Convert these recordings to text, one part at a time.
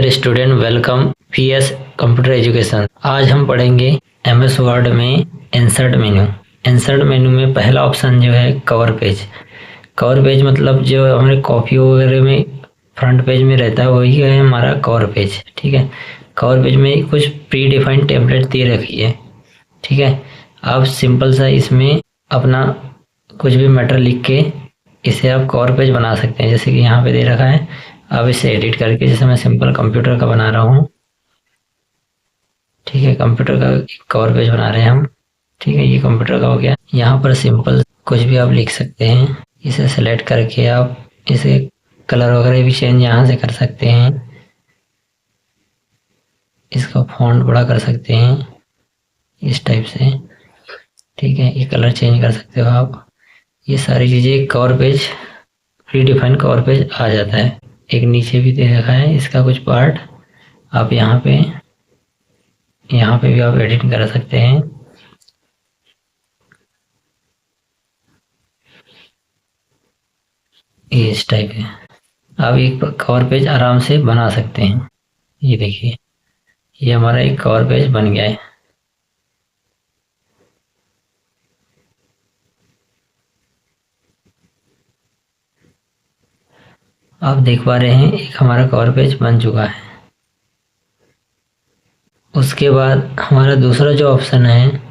Student welcome PS computer education. आज हम पढ़ेंगे एमएस वर्ड में इंसर्ट मेन्यू। इंसर्ट मेन्यू में पहला ऑप्शन जो है कवर पेज। कवर पेज मतलब जो हमारे कॉपी वगैरह में फ्रंट पेज में रहता है वही है हमारा कवर पेज। ठीक है, कवर पेज में कुछ प्री डिफाइंड टेम्पलेट दे रखी है। ठीक है, आप सिंपल सा इसमें अपना कुछ भी मैटर लिख के इसे आप कवर पेज बना सकते हैं। जैसे कि यहाँ पे दे रखा है, अब इसे एडिट करके, जैसे मैं सिंपल कंप्यूटर का बना रहा हूँ। ठीक है, कंप्यूटर का कवर पेज बना रहे हैं हम। ठीक है, ये कंप्यूटर का हो गया। यहाँ पर सिंपल कुछ भी आप लिख सकते हैं। इसे सेलेक्ट करके आप इसे कलर वगैरह भी चेंज यहाँ से कर सकते हैं। इसका फॉन्ट बड़ा कर सकते हैं इस टाइप से। ठीक है, ये कलर चेंज कर सकते हो आप। ये सारी चीज़ें cover page, predefined cover page आ जाता है। एक नीचे भी दे रखा है इसका कुछ पार्ट, आप यहाँ पे भी आप एडिट कर सकते हैं। ये इस टाइप है, आप एक कवर पेज आराम से बना सकते हैं। ये देखिए, ये हमारा एक कवर पेज बन गया है। आप देख पा रहे हैं एक हमारा कवर पेज बन चुका है। उसके बाद हमारा दूसरा जो ऑप्शन है,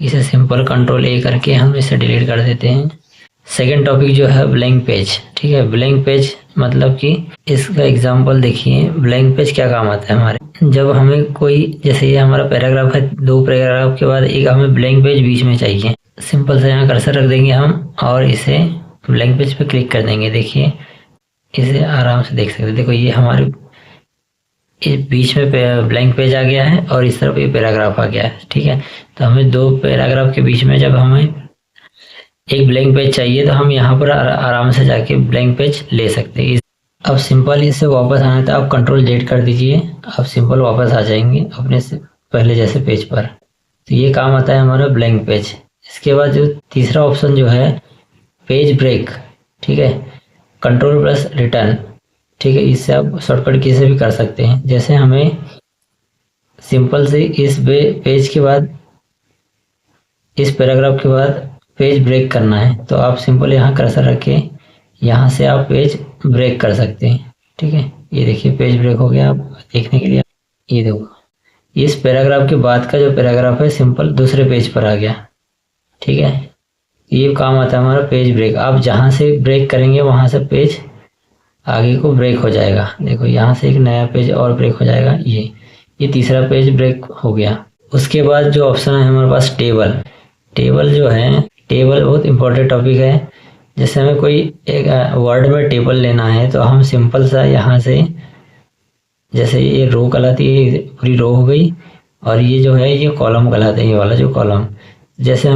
इसे सिंपल कंट्रोल ए करके हम इसे डिलीट कर देते हैं। सेकंड टॉपिक जो है ब्लैंक पेज। ठीक है, ब्लैंक पेज मतलब कि इसका एग्जांपल देखिए। ब्लैंक पेज क्या काम आता है हमारे, जब हमें कोई, जैसे ये हमारा पैराग्राफ है, 2 पैराग्राफ के बाद एक हमें ब्लैंक पेज बीच में चाहिए। सिंपल से यहाँ कर्सर रख देंगे हम और इसे ब्लैंक पेज पे क्लिक कर देंगे। देखिए, इसे आराम से देख सकते हैं। देखो, ये हमारे इस बीच में ब्लैंक पेज आ गया है और इस तरफ ये पैराग्राफ आ गया है। ठीक है, तो हमें 2 पैराग्राफ के बीच में जब हमें एक ब्लैंक पेज चाहिए तो हम यहाँ पर आराम से जाके ब्लैंक पेज ले सकते हैं। अब सिंपल इससे वापस आना था, आप कंट्रोल जेड कर दीजिए, आप सिंपल वापस आ जाएंगे अपने से पहले जैसे पेज पर। तो ये काम आता है हमारा ब्लैंक पेज। इसके बाद जो तीसरा ऑप्शन जो है पेज ब्रेक। ठीक है, कंट्रोल प्लस रिटर्न। ठीक है, इससे आप शॉर्टकट की से भी कर सकते हैं। जैसे हमें सिंपल से इस पेज के बाद, इस पैराग्राफ के बाद पेज ब्रेक करना है तो आप सिंपल यहाँ कर्सर रख के यहाँ से आप पेज ब्रेक कर सकते हैं। ठीक है, ये देखिए पेज ब्रेक हो गया। आप देखने के लिए ये देखो, इस पैराग्राफ के बाद का जो पैराग्राफ है सिंपल दूसरे पेज पर आ गया। ठीक है, ये काम आता है हमारा पेज ब्रेक। आप जहाँ से ब्रेक करेंगे वहाँ से पेज आगे को ब्रेक हो जाएगा। देखो, यहाँ से एक नया पेज और ब्रेक हो जाएगा। ये तीसरा पेज ब्रेक हो गया। उसके बाद जो ऑप्शन है हमारे पास टेबल। टेबल जो है, टेबल बहुत इंपॉर्टेंट टॉपिक है। जैसे हमें कोई एक वर्ड में टेबल लेना है तो हम सिंपल सा यहाँ से, जैसे ये रो कहलाती है, पूरी रो हो गई, और ये जो है ये कॉलम कहलाते हैं, ये वाला जो कॉलम। जैसे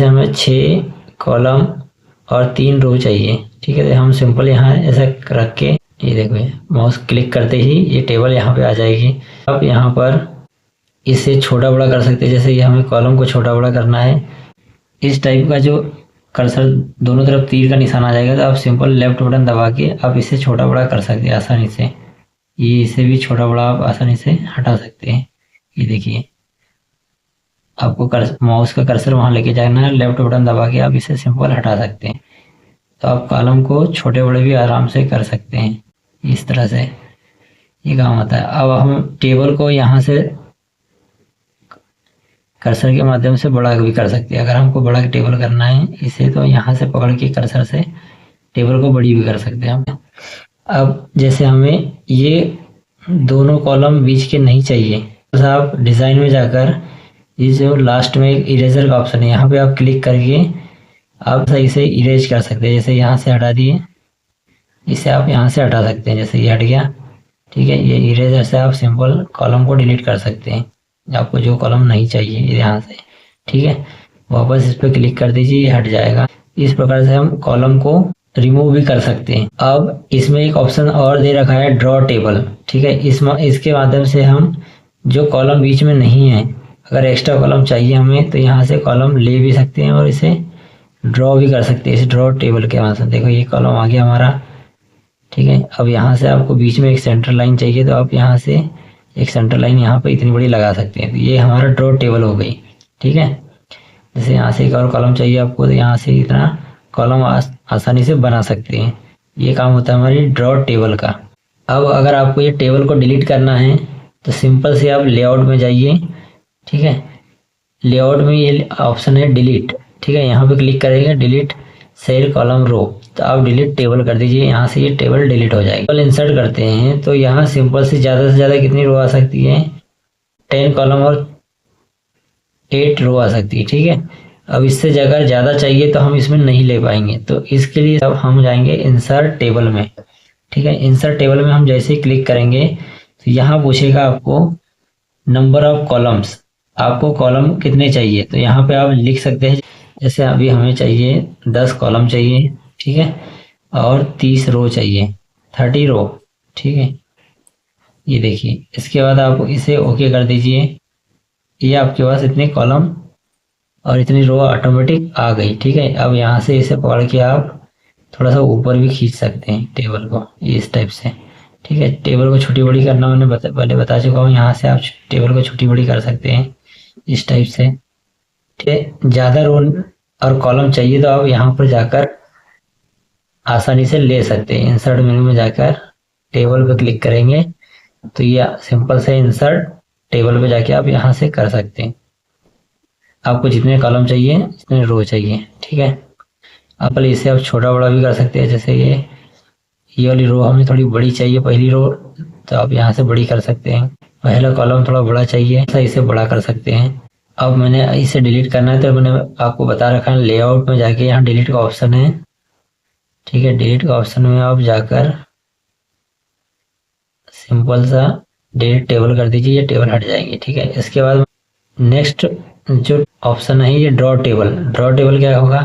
हमें 6 कॉलम और 3 रो चाहिए। ठीक है, तो हम सिंपल यहाँ ऐसा रख के, ये देखो, माउस क्लिक करते ही ये टेबल यहाँ पे आ जाएगी। आप यहाँ पर इसे छोटा बड़ा कर सकते हैं। जैसे ये हमें कॉलम को छोटा बड़ा करना है, इस टाइप का जो कर्सर दोनों तरफ तीर का निशान आ जाएगा तो आप सिंपल लेफ्ट बटन दबा के आप इसे छोटा बड़ा कर सकते हैं आसानी से। ये इसे भी छोटा बड़ा आप आसानी से हटा सकते हैं। ये देखिए, आपको माउस का कर्सर वहाँ लेके जाना है, लेफ्ट बटन दबा के आप इसे सिंपल हटा सकते हैं। तो आप कॉलम को छोटे बड़े भी आराम से कर सकते हैं। इस तरह से ये काम आता है। अब हम टेबल को यहाँ से कर्सर के माध्यम से बड़ा भी कर सकते हैं। अगर हमको बड़ा टेबल करना है इसे, तो यहाँ से पकड़ के कर्सर से टेबल को बड़ी भी कर सकते हैं हम। अब जैसे हमें ये दोनों कॉलम बीच के नहीं चाहिए तो आप डिज़ाइन में जाकर, ये जो लास्ट में एक इरेजर का ऑप्शन है, यहाँ पे आप क्लिक करके आप सही से इरेज कर सकते हैं। जैसे यहाँ से हटा दिए, इसे आप यहाँ से हटा सकते हैं। जैसे ये हट गया। ठीक है, ये इरेजर से आप सिंपल कॉलम को डिलीट कर सकते हैं, आपको जो कॉलम नहीं चाहिए यहाँ से। ठीक है, वापस इस पर क्लिक कर दीजिए, ये हट जाएगा। इस प्रकार से हम कॉलम को रिमूव भी कर सकते हैं। अब इसमें एक ऑप्शन और दे रखा है ड्रॉ टेबल। ठीक है, इसके माध्यम से हम जो कॉलम बीच में नहीं है, अगर एक्स्ट्रा कॉलम चाहिए हमें तो यहाँ से कॉलम ले भी सकते हैं और इसे ड्रॉ भी कर सकते हैं इस ड्रॉ टेबल के माध्यम से। देखो, ये कॉलम आ गया हमारा ठीक है। अब यहाँ से आपको बीच में एक सेंटर लाइन चाहिए, तो आप यहाँ से एक सेंटर लाइन यहाँ पे इतनी बड़ी लगा सकते हैं। तो ये हमारा ड्रॉ टेबल हो गई, ठीक है। जैसे यहाँ से एक और कॉलम चाहिए आपको, तो यहाँ से इतना कॉलम आसानी से बना सकते हैं। ये काम होता है हमारी ड्रॉ टेबल का। अब अगर आपको ये टेबल को डिलीट करना है तो सिंपल से आप लेआउट में जाइए, ठीक है। लेआउट में ये ऑप्शन है डिलीट, ठीक है। यहाँ पे क्लिक करेंगे डिलीट सेल कॉलम रो, तो आप डिलीट टेबल कर दीजिए। यहाँ से ये टेबल डिलीट हो जाएगी। टेबल इंसर्ट करते हैं तो यहाँ सिंपल से ज़्यादा कितनी रो आ सकती है, 10 कॉलम और 8 रो आ सकती है, ठीक है। अब इससे अगर ज़्यादा चाहिए तो हम इसमें नहीं ले पाएंगे, तो इसके लिए अब हम जाएंगे इंसर्ट टेबल में, ठीक है। इंसर्ट टेबल में हम जैसे ही क्लिक करेंगे तो यहाँ पूछेगा आपको नंबर ऑफ कॉलम्स, आपको कॉलम कितने चाहिए। तो यहाँ पे आप लिख सकते हैं, जैसे अभी हमें चाहिए 10 कॉलम चाहिए, ठीक है, और 30 रो चाहिए, 30 रो, ठीक है। ये देखिए, इसके बाद आप इसे ओके कर दीजिए। ये आपके पास इतने कॉलम और इतनी रो ऑटोमेटिक आ गई, ठीक है। अब यहाँ से इसे पकड़ के आप थोड़ा सा ऊपर भी खींच सकते हैं टेबल को, इस टाइप से, ठीक है। टेबल को छोटी बड़ी करना मैंने पहले बता चुका हूँ। यहाँ से आप टेबल को छोटी बड़ी कर सकते हैं इस टाइप से, ठीक है। ज़्यादा रो और कॉलम चाहिए तो आप यहाँ पर जाकर आसानी से ले सकते हैं। इंसर्ट मेन्यू में जाकर टेबल पे क्लिक करेंगे तो ये सिंपल से इंसर्ट टेबल पे जाके आप यहाँ से कर सकते हैं। आपको जितने कॉलम चाहिए जितने रो चाहिए, ठीक है। आप इसे आप छोटा बड़ा भी कर सकते हैं। जैसे ये वाली रो हमें थोड़ी बड़ी चाहिए, पहली रो, तो आप यहाँ से बड़ी कर सकते हैं। पहला कॉलम थोड़ा बड़ा चाहिए तो इसे बड़ा कर सकते हैं। अब मैंने इसे डिलीट करना है तो मैंने आपको बता रखा है, लेआउट में जाके यहाँ डिलीट का ऑप्शन है, ठीक है। डिलीट का ऑप्शन में आप जाकर सिंपल सा डिलीट टेबल कर दीजिए, ये टेबल हट जाएंगे, ठीक है। इसके बाद नेक्स्ट जो ऑप्शन है ये ड्रॉ टेबल। ड्रॉ टेबल क्या होगा,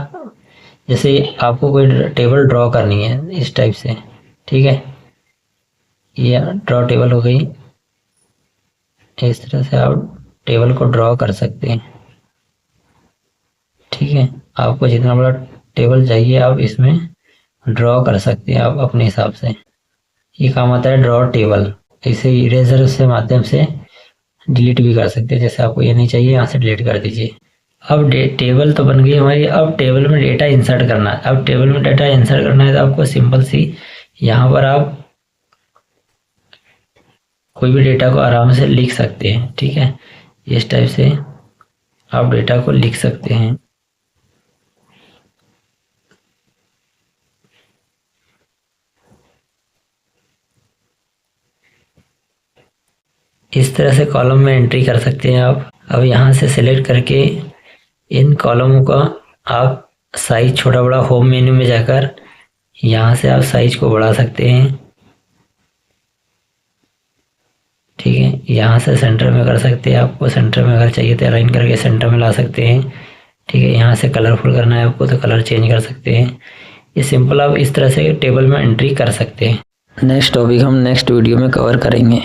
जैसे आपको कोई टेबल ड्रॉ करनी है इस टाइप से, ठीक है। ये ड्रॉ टेबल हो गई। इस तरह से आप टेबल को ड्रॉ कर सकते हैं, ठीक है। आपको जितना बड़ा टेबल चाहिए आप इसमें ड्रॉ कर सकते हैं आप अपने हिसाब से। ये काम आता है ड्रॉ टेबल। इसे इरेजर से माध्यम से डिलीट भी कर सकते हैं। जैसे आपको ये नहीं चाहिए, यहाँ से डिलीट कर दीजिए। अब टेबल तो बन गई हमारी। अब टेबल में डेटा इंसर्ट करना है। अब टेबल में डेटा इंसर्ट करना है तो आपको सिंपल सी यहाँ पर आप कोई भी डेटा को आराम से लिख सकते हैं, ठीक है। इस टाइप से आप डेटा को लिख सकते हैं। इस तरह से कॉलम में एंट्री कर सकते हैं आप। अब यहाँ से सिलेक्ट करके इन कॉलमों का आप साइज छोटा बड़ा होम मेन्यू में जाकर यहाँ से आप साइज को बढ़ा सकते हैं, ठीक है। यहाँ से सेंटर में कर सकते हैं। आपको सेंटर में अगर चाहिए तो अलाइन करके सेंटर में ला सकते हैं, ठीक है। यहाँ से कलरफुल करना है आपको तो कलर चेंज कर सकते हैं। ये सिंपल आप इस तरह से टेबल में एंट्री कर सकते हैं। नेक्स्ट टॉपिक हम नेक्स्ट वीडियो में कवर करेंगे।